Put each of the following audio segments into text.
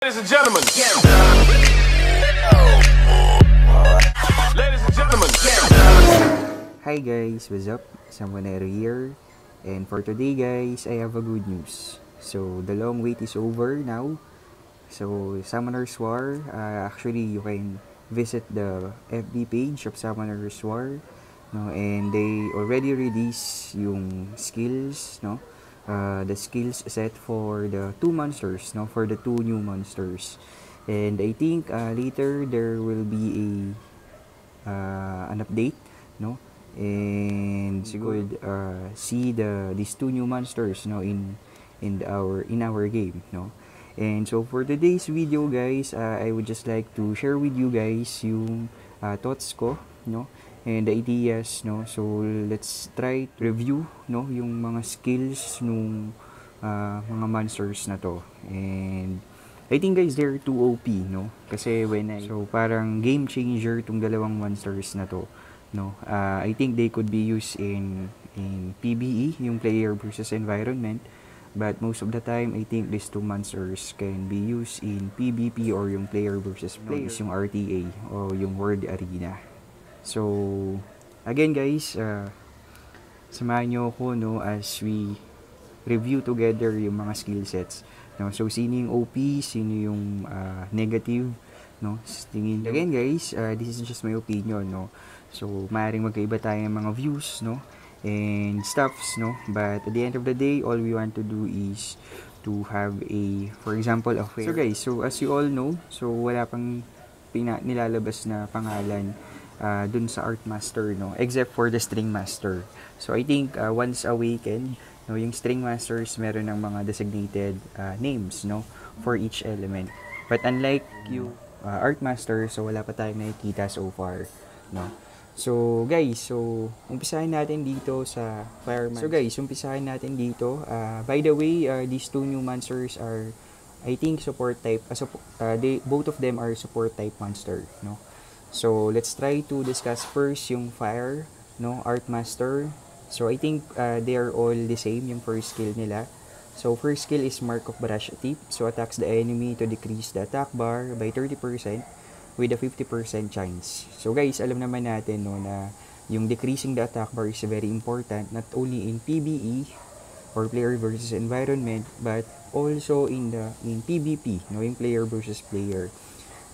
Ladies and gentlemen. Ladies and gentlemen. Hi guys, what's up? Samonero here. And for today guys, I have a good news. So the long wait is over now. So Summoner's War, actually you can visit the FB page of Summoner's War, no, and they already release yung skills, no, the skills set for the two monsters, no, for the two new monsters. And I think later there will be an update, no, and you could see these two new monsters, no, in our game, no. And so for today's video guys, I would just like to share with you guys yung thoughts ko, no, and the ideas, no. So let's try to review, no, yung mga skills nung mga monsters na to. And I think guys they're too OP, no, kasi so parang game changer tong dalawang monsters na to, no. I think they could be used in PvE, yung player versus environment. But most of the time, I think these two monsters can be used in PvP or yung player versus player, yung RTA o yung World Arena. So, again guys, samahan nyo ako, no, as we review together yung mga skill sets. No? So, sino yung OP, sino yung negative, no? Tingin. Again guys, this is just my opinion, no? So, maaaring magkaiba tayo ng mga views, no, and stuffs, no, but at the end of the day, all we want to do is to have a, for example, a fair. So guys, so as you all know, so wala pang nilalabas na pangalan dun sa Art Master, no, except for the String Master. So I think once awakened, no, yung String Masters meron ng mga designated names, no, for each element. But unlike yung Art Master, so wala pa tayong nakikita so far, no. So guys, so umpisahin natin dito sa Fireman. So guys, umpisahin natin dito. By the way, these two new monsters are, I think, support type. Both of them are support type monster, no. So let's try to discuss first yung Fire, no, Art Master. So I think they are all the same yung first skill nila. So first skill is Mark of Brush Tip. So attacks the enemy to decrease the attack bar by 30%. With a 50% chance. So guys, alam naman natin, no, na yung decreasing the attack bar is very important, not only in PvE or player versus environment, but also in PvP, no, yung player versus player.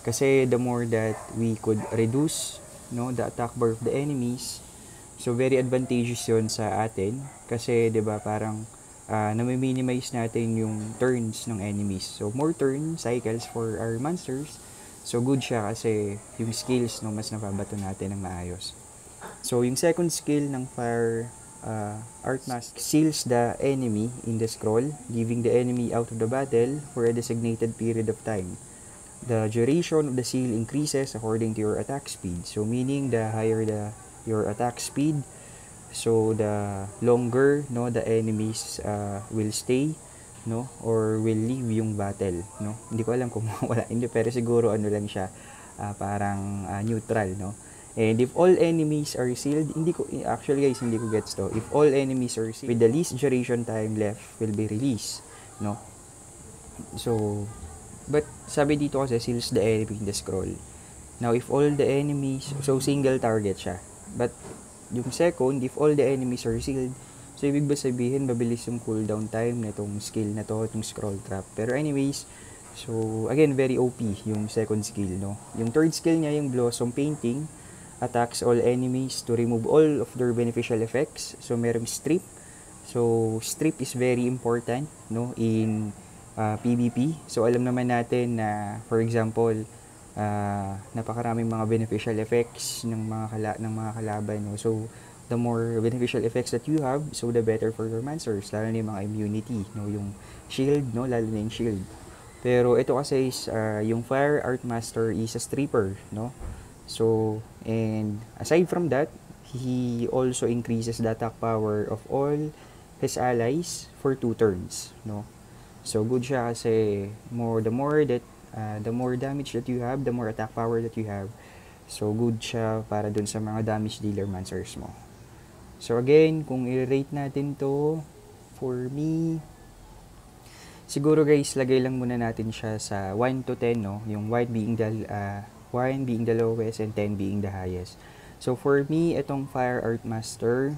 Kasi the more that we could reduce, no, the attack bar of the enemies, so very advantageous yun sa atin. Kasi 'di ba parang na-minimize natin yung turns ng enemies. So more turn cycles for our monsters. So good siya kasi yung skills, no, mas nababato natin ng maayos. So yung second skill ng Fire Art Mask seals the enemy in the scroll, giving the enemy out of the battle for a designated period of time. The duration of the seal increases according to your attack speed. So meaning the higher your attack speed, so the longer, no, the enemies will stay, no, or will leave yung battle, no. Hindi ko alam kung wala, hindi, pero siguro ano lang siya, parang neutral, no. And if all enemies are sealed, hindi ko actually guys, hindi ko gets to. If all enemies are sealed, with the least duration time left will be released, no. So but sabi dito kasi seals the enemy in the scroll. Now if all the enemies, so single target siya. But yung second, if all the enemies are sealed, so ibig ba sabihin mabilis yung cooldown time nitong skill na to, itong scroll trap. Pero anyways, so again very OP yung second skill, no. Yung third skill niya, yung Blossom Painting, attacks all enemies to remove all of their beneficial effects. So merong strip. So strip is very important, no, in PvP. So alam naman natin na, for example, napakaraming mga beneficial effects ng mga kalaban, no. So the more beneficial effects that you have, so the better for your monsters, lalo na yung mga immunity, no, yung shield, no, lalo na yung shield. Pero ito kasi is yung Fire Art Master is a stripper, no. So and aside from that, he also increases the attack power of all his allies for 2 turns, no. So good siya kasi the more damage that you have, the more attack power that you have. So good siya para dun sa mga damage dealer monsters mo. So again, kung i-rate natin to, for me, Siguro guys, lagay lang muna natin siya sa 1 to 10, no? Yung 1 being the lowest and 10 being the highest. So for me, itong Fire Art Master,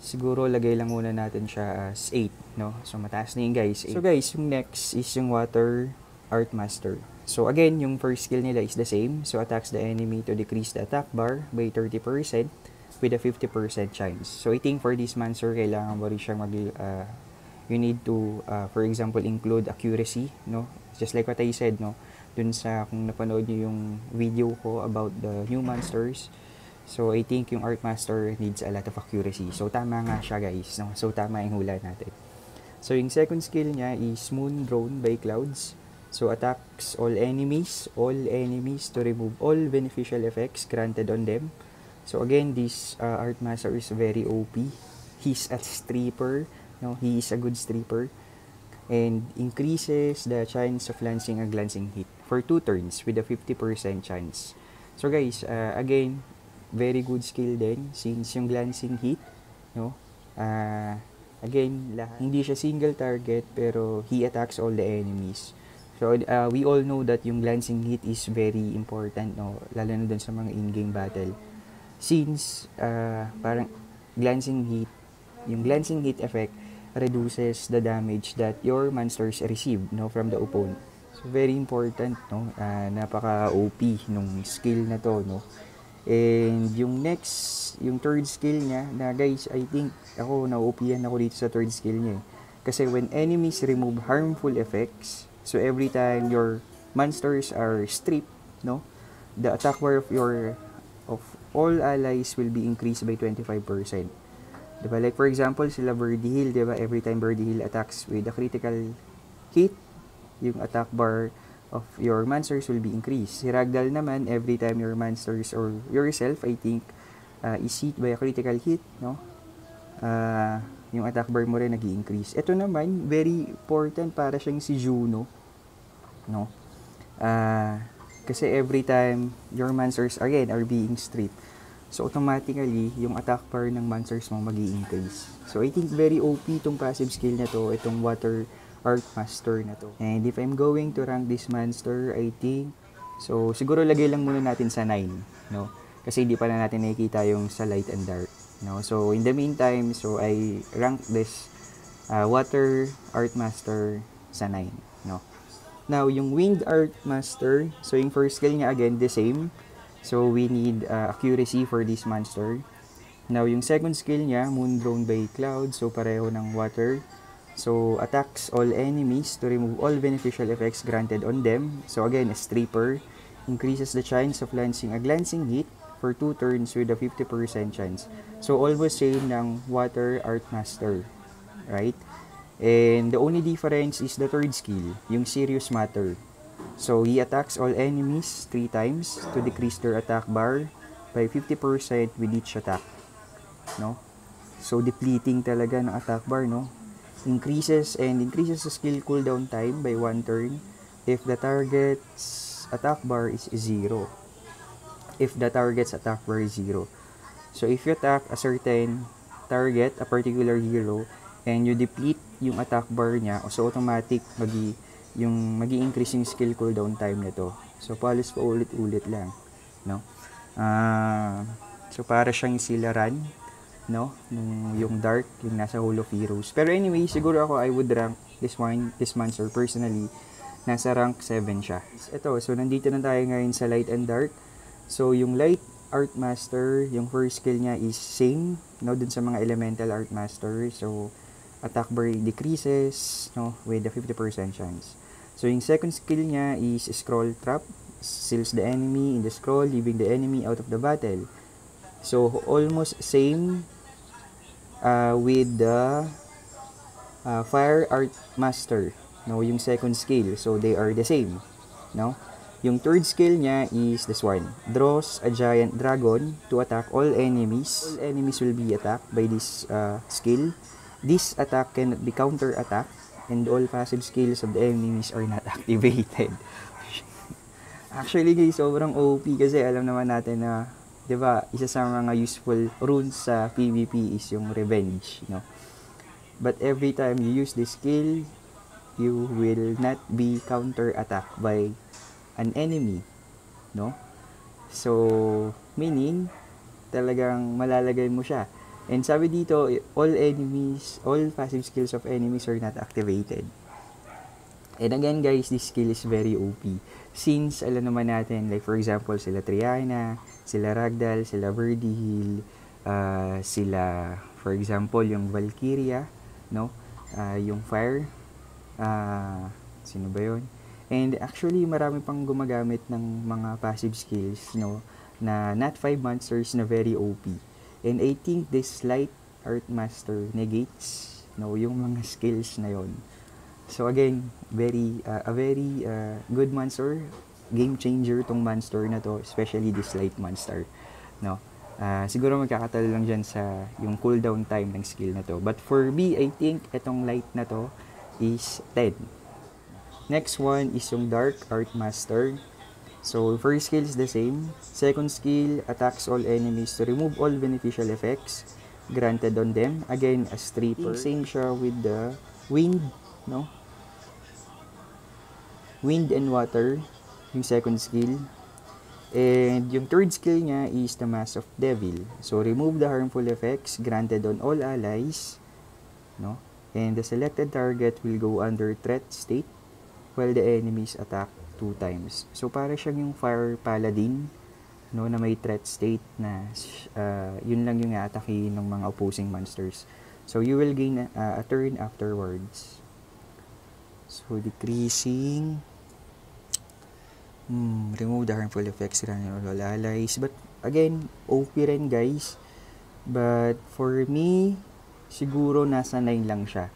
siguro lagay lang muna natin siya as 8, no? So mataas na yun guys. 8. So guys, yung next is yung Water Art Master. So again, yung first skill nila is the same. So attacks the enemy to decrease the attack bar by 30% with a 50% chance. So I think for this monster, kailangan mo rin siyang you need to, for example, include accuracy, no? Just like what I said, no? Dun sa, kung napanood nyo yung video ko about the new monsters, so I think yung Art Master needs a lot of accuracy. So tama nga siya guys, no? So tama yung hula natin. So yung second skill niya is Moon Drone by Clouds. So attacks all enemies to remove all beneficial effects granted on them. So again, this Art Master is very OP. He's a stripper, no? He is a good stripper and increases the chance of lancing a glancing hit for 2 turns with a 50% chance. So guys, again, very good skill din since yung glancing hit, no? Again, hindi siya single target pero he attacks all the enemies. So we all know that yung glancing hit is very important, no? Lalo na dun sa mga in-game battle. Since parang yung glancing hit effect reduces the damage that your monsters receive, no, from the opponent. So very important, no? Napaka OP nung skill na to, no? And yung third skill niya na guys, I think ako na-OP-yan ako dito sa third skill niya. Kasi when enemies remove harmful effects, so every time your monsters are stripped, no, the attack bar of all allies will be increased by 25%. Diba? Like for example, sila Birdie Hill, diba? Every time Birdie Hill attacks with a critical hit, yung attack bar of your monsters will be increased. Si Ragdoll naman, every time your monsters or yourself, I think, is hit by a critical hit, no? Yung attack bar mo rin nag-i-increase. Ito naman, very important para siyang si Juno, no? Kasi every time your monsters again are being stripped, so automatically yung attack bar ng monsters mo magi-increase. So I think very OP itong passive skill na to, itong Water Art Master na to. And if I'm going to rank this monster, I think, so siguro lagay lang muna natin sa 9, no? Kasi hindi pa na natin nakikita yung sa Light and Dark, no? So in the meantime, so I rank this Water Art Master sa 9, no? Now, yung Wind Art Master, so yung first skill niya again, the same. So, we need accuracy for this monster. Now, yung second skill niya, Moon Drone by Cloud, so pareho ng water. So, attacks all enemies to remove all beneficial effects granted on them. So, again, a stripper. Increases the chance of launching a glancing hit for 2 turns with a 50% chance. So, almost same ng Water Art Master, right? And the only difference is the third skill, yung Serious Matter. So, he attacks all enemies 3 times to decrease their attack bar by 50% with each attack, no? So, depleting talaga ng attack bar, no? Increases the skill cooldown time by 1 turn if the target's attack bar is 0. If the target's attack bar is 0. So, if you attack a certain target, a particular hero, and you deplete yung attack bar niya, so automatic magi-increase yung skill cooldown time nito. So palos pa ulit-ulit lang, no? So para siyang silaran, no? Yung Dark, yung nasa Hall of Heroes. Pero anyway, siguro ako I would rank this monster personally nasa rank 7 siya. Ito, so nandito na tayo ngayon sa Light and Dark. So yung Light Art Master, yung first skill niya is same, no, dun sa mga Elemental Art Master. So attack bar decreases, no, with a 50% chance. So yung second skill niya is Scroll Trap, seals the enemy in the scroll, leaving the enemy out of the battle. So almost same with the Fire Art Master, no, yung second skill. So they are the same, no. Yung third skill niya is this one, draws a giant dragon to attack all enemies. All enemies will be attacked by this skill. This attack cannot be counter-attack and all passive skills of the enemies are not activated. Actually guys, sobrang OP kasi alam naman natin na, 'di ba, isa sa mga useful runes sa PvP is yung revenge, no? But every time you use this skill, you will not be counter-attacked by an enemy, no? So, meaning, talagang malalagay mo siya. And sabi dito, all passive skills of enemies are not activated. And again guys, this skill is very OP. Since alam naman natin, like for example, sila Triana, sila Ragdoll, sila Verdi, sila, for example, yung Valkyria, no? Yung Fire, sino ba yun? And actually, marami pang gumagamit ng mga passive skills, no? Na not 5 monsters na very OP. And I think this Light Art Master negates, no, yung mga skills na yon. So again, a very good monster, game changer tong monster na to, especially this Light Monster, no. Siguro magkakatalo lang dyan sa yung cooldown time ng skill na to. But for me, I think itong Light na to is 10. Next one is yung Dark Art Master. So first skill is the same. Second skill, attacks all enemies to remove all beneficial effects granted on them. Again, a stripper. Same siya with the wind, no? Wind and water, yung second skill. And yung third skill niya is the Mask of Devil. So remove the harmful effects granted on all allies, no? And the selected target will go under threat state while the enemies attack 2 times. So para siyang yung Fire Paladin, no, na may threat state na yun lang yung aatakihin ng mga opposing monsters. So you will gain a turn afterwards. So decreasing, remove the harmful effects granted on all allies. But again, OP rin guys. But for me, siguro nasa 9 lang siya.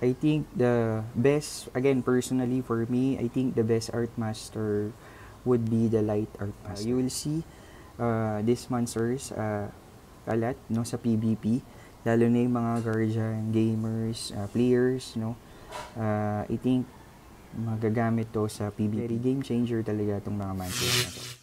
I think the best, again personally for me, I think the best art master would be the Light Art Master. You will see these monsters a lot, no, sa PvP, lalo na yung mga guardian gamers, players, no. I think magagamit to sa PvP. Very game changer talaga itong mga monsters na to.